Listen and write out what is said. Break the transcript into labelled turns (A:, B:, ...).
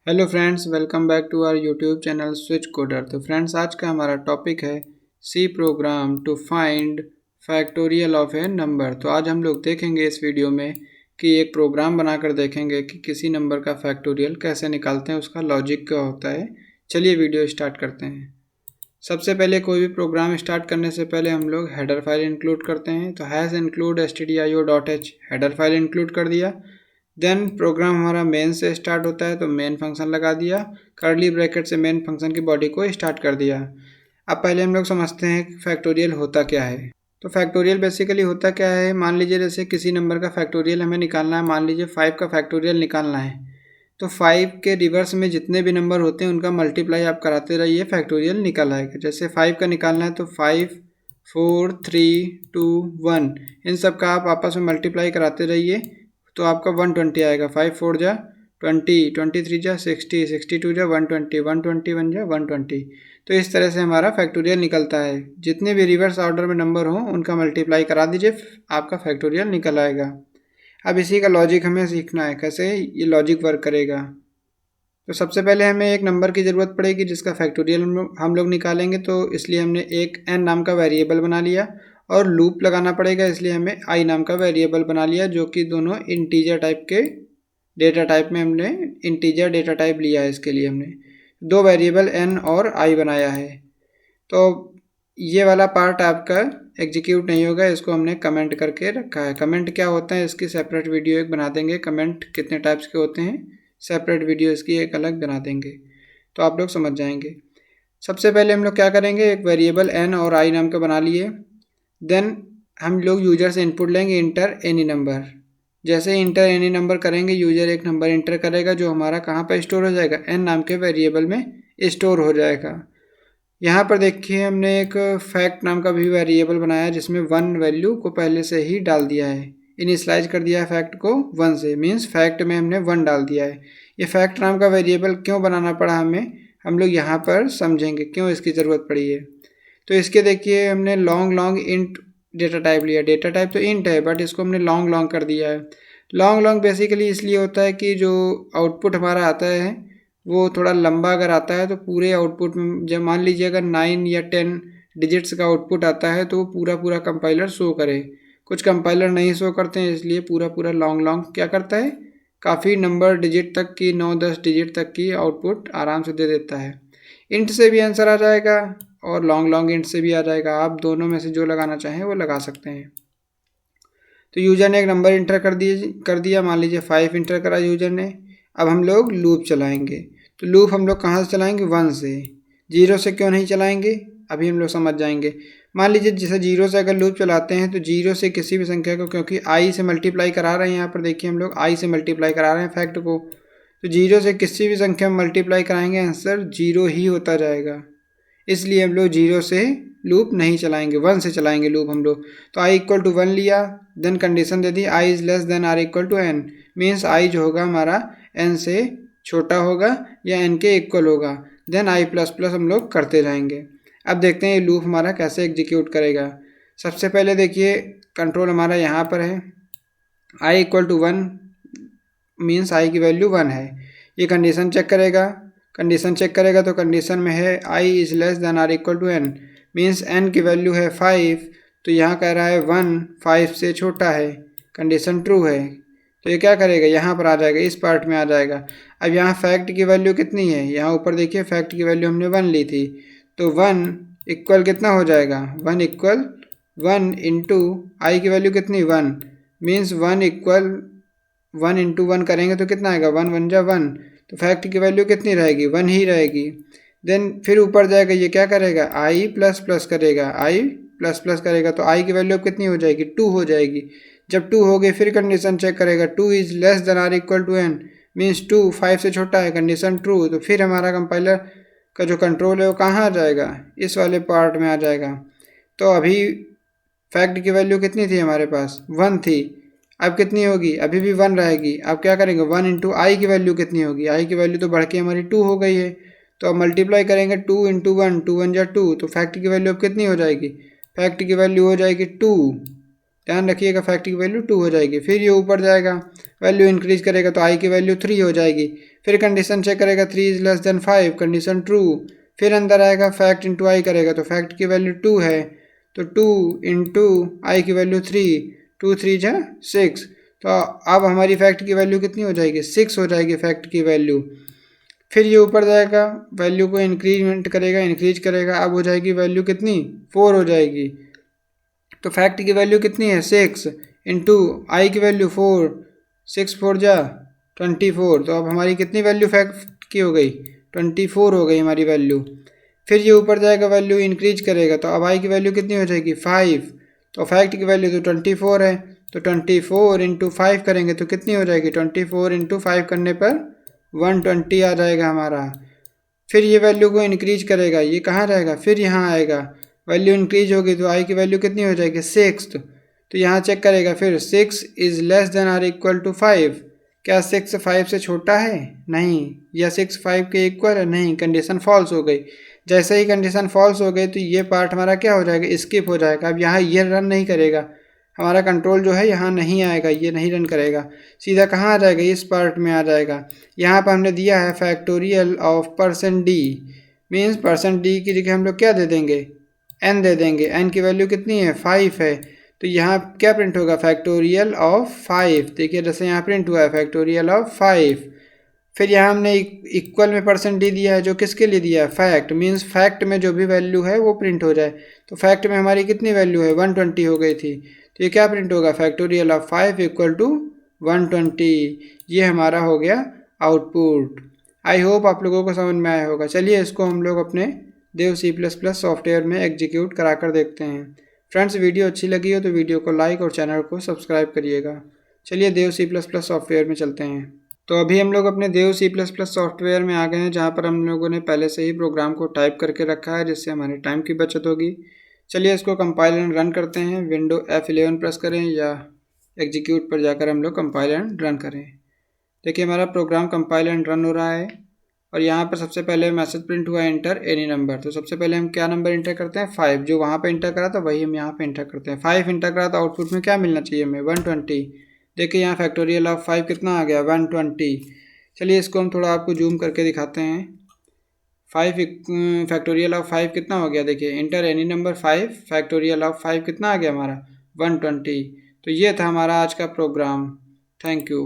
A: Hello friends, welcome back to our YouTube channel Switch Coder. तो friends, आज का हमारा टॉपिक है C program to find factorial of a number. तो आज हम लोग देखेंगे इस वीडियो में कि एक प्रोग्राम बनाकर देखेंगे कि किसी नंबर का फैक्टोरियल कैसे निकालते हैं, उसका लॉजिक क्या होता है। चलिए वीडियो स्टार्ट करते हैं। सबसे पहले कोई भी प्रोग्राम स्टार्ट करने से पहले हम लोग हेडर फाइल इंक्लूड करते हैं। तो has include stdio.h header file include कर दिया। देन प्रोग्राम हमारा मेन से स्टार्ट होता है तो मेन फंक्शन लगा दिया, कर्ली ब्रैकेट से मेन फंक्शन की बॉडी को स्टार्ट कर दिया। अब पहले हम लोग समझते हैं कि फैक्टोरियल होता क्या है। तो फैक्टोरियल बेसिकली होता क्या है, मान लीजिए जैसे किसी नंबर का फैक्टोरियल हमें निकालना है, मान लीजिए 5 का फैक्टोरियल निकालना है। तो 5 के रिवर्स में जितने भी नंबर होते हैं उनका मल्टीप्लाई आप कराते रहिए, फैक्टोरियल निकल आएगा। जैसे 5 का निकालना है तो 5 4 3 2 1 इन सब का आप आपस में मल्टीप्लाई कराते रहिए तो आपका 120 आएगा। 5 4 जा 20, 23 जा 60, 62 जा 120, 121 जा 120। तो इस तरह से हमारा फैक्टोरियल निकलता है। जितने भी रिवर्स ऑर्डर में नंबर हों उनका मल्टीप्लाई करा दीजिए, आपका फैक्टोरियल निकल आएगा। अब इसी का लॉजिक हमें सीखना है, कैसे ये लॉजिक वर्क करेगा। तो सबसे पहले हमें एक नंबर की ज़रूरत पड़ेगी जिसका फैक्टोरियल हम लोग निकालेंगे। तो इसलिए हमने एक n नाम का वेरिएबल बना लिया और लूप लगाना पड़ेगा, इसलिए हमें i नाम का वेरिएबल बना लिया, जो कि दोनों इंटीजर टाइप के डेटा टाइप में हमने इंटीजर डेटा टाइप लिया है। इसके लिए हमने दो वेरिएबल n और i बनाया है। तो ये वाला पार्ट आपका एग्जीक्यूट नहीं होगा, इसको हमने कमेंट करके रखा है। कमेंट क्या होता है इसकी सेपरेट वीडियो एक बना देंगे, कमेंट कितने टाइप्स के होते हैं सेपरेट वीडियो इसकी एक अलग बना देंगे, तो आप लोग समझ जाएंगे। सबसे पहले हम लोग क्या करेंगे, एक वेरिएबल n और i नाम का बना लिए। देन हम लोग यूजर से इनपुट लेंगे इंटर एनी नंबर। जैसे इंटर एनी नंबर करेंगे, यूजर एक नंबर इंटर करेगा जो हमारा कहाँ पर स्टोर हो जाएगा, n नाम के वेरिएबल में स्टोर हो जाएगा। यहाँ पर देखिए हमने एक फैक्ट नाम का भी वेरिएबल बनाया जिसमें 1 वैल्यू को पहले से ही डाल दिया है, इनिशियलाइज कर दिया है फैक्ट को 1 से, मीन्स फैक्ट में हमने 1 डाल दिया है। ये फैक्ट नाम का वेरिएबल क्यों बनाना पड़ा हमें, हम लोग यहाँ पर समझेंगे क्यों इसकी ज़रूरत पड़ी है। तो इसके देखिए हमने लॉन्ग इंट डेटा टाइप लिया। डेटा टाइप तो इंट है बट इसको हमने लॉन्ग कर दिया है। लॉन्ग बेसिकली इसलिए होता है कि जो आउटपुट हमारा आता है वो थोड़ा लंबा अगर आता है तो पूरे आउटपुट में, जब मान लीजिए अगर 9 या 10 डिजिट्स का आउटपुट आता है तो वो पूरा कंपाइलर शो करे। कुछ कंपाइलर नहीं शो करते हैं, इसलिए पूरा लॉन्ग क्या करता है, काफ़ी नंबर डिजिट तक की 9-10 डिजिट तक की आउटपुट आराम से दे देता है। इंट से भी आंसर आ जाएगा और लॉन्ग इंट से भी आ जाएगा, आप दोनों में से जो लगाना चाहें वो लगा सकते हैं। तो यूज़र ने एक नंबर इंटर कर दिया, मान लीजिए 5 इंटर करा यूज़र ने। अब हम लोग लूप चलाएंगे। तो लूप हम लोग कहाँ से चलाएंगे, 1 से। 0 से क्यों नहीं चलाएंगे, अभी हम लोग समझ जाएंगे। मान लीजिए जैसे 0 से अगर लूप चलाते हैं तो 0 से किसी भी संख्या को, क्योंकि i से मल्टीप्लाई करा रहे हैं, यहाँ पर देखिए हम लोग i से मल्टीप्लाई करा रहे हैं फैक्ट को, तो 0 से किसी भी संख्या में मल्टीप्लाई कराएंगे आंसर 0 ही होता जाएगा। इसलिए हम लोग 0 से लूप नहीं चलाएंगे, 1 से चलाएंगे लूप हम लोग। तो i इक्वल टू 1 लिया, देन कंडीशन दे दी i is less than or equal to n, means i जो होगा हमारा n से छोटा होगा या n के इक्वल होगा। देन i प्लस प्लस हम लोग करते जाएंगे। अब देखते हैं ये लूप हमारा कैसे एग्जीक्यूट करेगा। सबसे पहले देखिए कंट्रोल हमारा यहाँ पर है, i equal to 1 means i की वैल्यू 1 है। ये कंडीशन चेक करेगा, तो कंडीशन में है i is less than or equal to n, means n की वैल्यू है 5, तो यहाँ कह रहा है 1 5 से छोटा है, कंडीशन ट्रू है। तो ये क्या करेगा, यहाँ पर आ जाएगा, इस पार्ट में आ जाएगा। अब यहाँ फैक्ट की वैल्यू कितनी है, यहाँ ऊपर देखिए फैक्ट की वैल्यू हमने 1 ली थी, तो 1 इक्वल कितना हो जाएगा, 1 इक्वल 1 इंटू आई की वैल्यू कितनी 1, मीन्स 1 इक्वल 1 इंटू 1 करेंगे तो कितना आएगा, 1 1 जा 1, तो फैक्ट की वैल्यू कितनी रहेगी, 1 ही रहेगी। देन फिर ऊपर जाएगा, ये क्या करेगा, i प्लस प्लस करेगा, i प्लस प्लस करेगा, तो i की वैल्यू कितनी हो जाएगी, 2 हो जाएगी। जब 2 हो गई फिर कंडीशन चेक करेगा, 2 is less than or equal to n, means 2 5 से छोटा है, कंडीशन ट्रू। तो फिर हमारा कंपाइलर का जो कंट्रोल है वो कहाँ आ जाएगा, इस वाले पार्ट में आ जाएगा। तो अभी फैक्ट की वैल्यू कितनी थी हमारे पास, 1 थी, अब कितनी होगी, अभी भी 1 रहेगी। अब क्या करेंगे, 1 इंटू आई की वैल्यू कितनी होगी, आई की वैल्यू तो बढ़ के हमारी 2 हो गई है, तो अब मल्टीप्लाई करेंगे 2 इंटू 1, 2 1 जा 2, तो फैक्ट की वैल्यू अब कितनी हो जाएगी, फैक्ट की वैल्यू हो जाएगी 2। ध्यान रखिएगा फैक्ट की वैल्यू 2 हो जाएगी। फिर ये ऊपर जाएगा, वैल्यू इंक्रीज करेगा तो आई की वैल्यू 3 हो जाएगी। फिर कंडीशन चेक करेगा 3 is less then 5, condition true. फिर अंदर आएगा फैक्ट इंटू आई करेगा तो फैक्ट की वैल्यू 2 है, तो 2 इंटू आई की वैल्यू 3, 2 3 जा 6। तो अब हमारी फैक्ट की वैल्यू कितनी हो जाएगी, 6 हो जाएगी फैक्ट की वैल्यू। फिर ये ऊपर जाएगा, वैल्यू को इंक्रीज करेगा, अब हो जाएगी वैल्यू कितनी, 4 हो जाएगी। तो फैक्ट की वैल्यू कितनी है, 6 इंटू आई की वैल्यू 4, 6 4 जा 24। तो अब हमारी कितनी वैल्यू फैक्ट की हो गई, 24 हो गई हमारी वैल्यू। फिर ये ऊपर जाएगा, वैल्यू इंक्रीज करेगा, तो अब आई की वैल्यू कितनी हो जाएगी, 5। तो फैक्ट की वैल्यू तो 24 है, तो 24 इंटू 5 करेंगे तो कितनी हो जाएगी, 24 इंटू 5 करने पर 120 आ जाएगा हमारा। फिर ये वैल्यू को इंक्रीज करेगा, ये कहाँ रहेगा, फिर यहाँ आएगा, वैल्यू इंक्रीज होगी तो आई की वैल्यू कितनी हो जाएगी, 6। तो यहाँ चेक करेगा फिर 6 is less than or equal to 5। क्या 6 5 से छोटा है, नहीं। या 6 5 के इक्वल है, नहीं। कंडीशन फॉल्स हो गई। जैसे ही कंडीशन फॉल्स हो गई तो ये पार्ट हमारा क्या हो जाएगा, स्किप हो जाएगा। अब यहाँ ये रन नहीं करेगा, हमारा कंट्रोल जो है यहाँ नहीं आएगा, ये नहीं रन करेगा, सीधा कहाँ आ जाएगा, इस पार्ट में आ जाएगा। यहाँ पर हमने दिया है factorial of %d, means %d की जगह हम लोग क्या दे देंगे, n दे देंगे। n की वैल्यू कितनी है, 5 है, तो यहाँ क्या प्रिंट होगा, फैक्टोरियल ऑफ 5। देखिए जैसे यहाँ प्रिंट हुआ है फैक्टोरियल ऑफ 5। फिर यहाँ हमने इक्वल में %d दिया है, जो किसके लिए दिया है, फैक्ट, मीन्स फैक्ट में जो भी वैल्यू है वो प्रिंट हो जाए। तो फैक्ट में हमारी कितनी वैल्यू है, 120 हो गई थी, तो ये क्या प्रिंट होगा, फैक्टोरियल ऑफ 5 इक्वल टू 120। ये हमारा हो गया आउटपुट। आई होप आप लोगों को समझ में आया होगा। चलिए इसको हम लोग अपने देव C++ सॉफ्टवेयर में एग्जीक्यूट करा कर देखते हैं। फ्रेंड्स वीडियो अच्छी लगी हो तो वीडियो को लाइक और चैनल को सब्सक्राइब करिएगा। चलिए देव C++ सॉफ्टवेयर में चलते हैं। तो अभी हम लोग अपने देव C++ सॉफ्टवेयर में आ गए हैं, जहाँ पर हम लोगों ने पहले से ही प्रोग्राम को टाइप करके रखा है, जिससे हमारे टाइम की बचत होगी। चलिए इसको कंपाइल एंड रन करते हैं। विंडो F11 प्रेस करें या एग्जीक्यूट पर जाकर हम लोग कंपाइल एंड रन करें। देखिए हमारा प्रोग्राम कंपाइल एंड रन हो रहा है और यहाँ पर सबसे पहले मैसेज प्रिंट हुआ एंटर एनी नंबर। तो सबसे पहले हम क्या नंबर इंटर करते हैं, 5। जो वहाँ पे इंटर करा था वही हम यहाँ पे इंटर करते हैं। 5 इंटर करा तो आउटपुट में क्या मिलना चाहिए हमें, 120। देखिए यहाँ फैक्टोरियल ऑफ 5 कितना आ गया, 120। चलिए इसको हम थोड़ा आपको जूम करके दिखाते हैं। 5 फैक्टोरियल ऑफ 5 कितना हो गया, देखिए inter any number 5, factorial of 5 कितना आ गया हमारा, 120। तो ये था हमारा आज का प्रोग्राम। Thank you.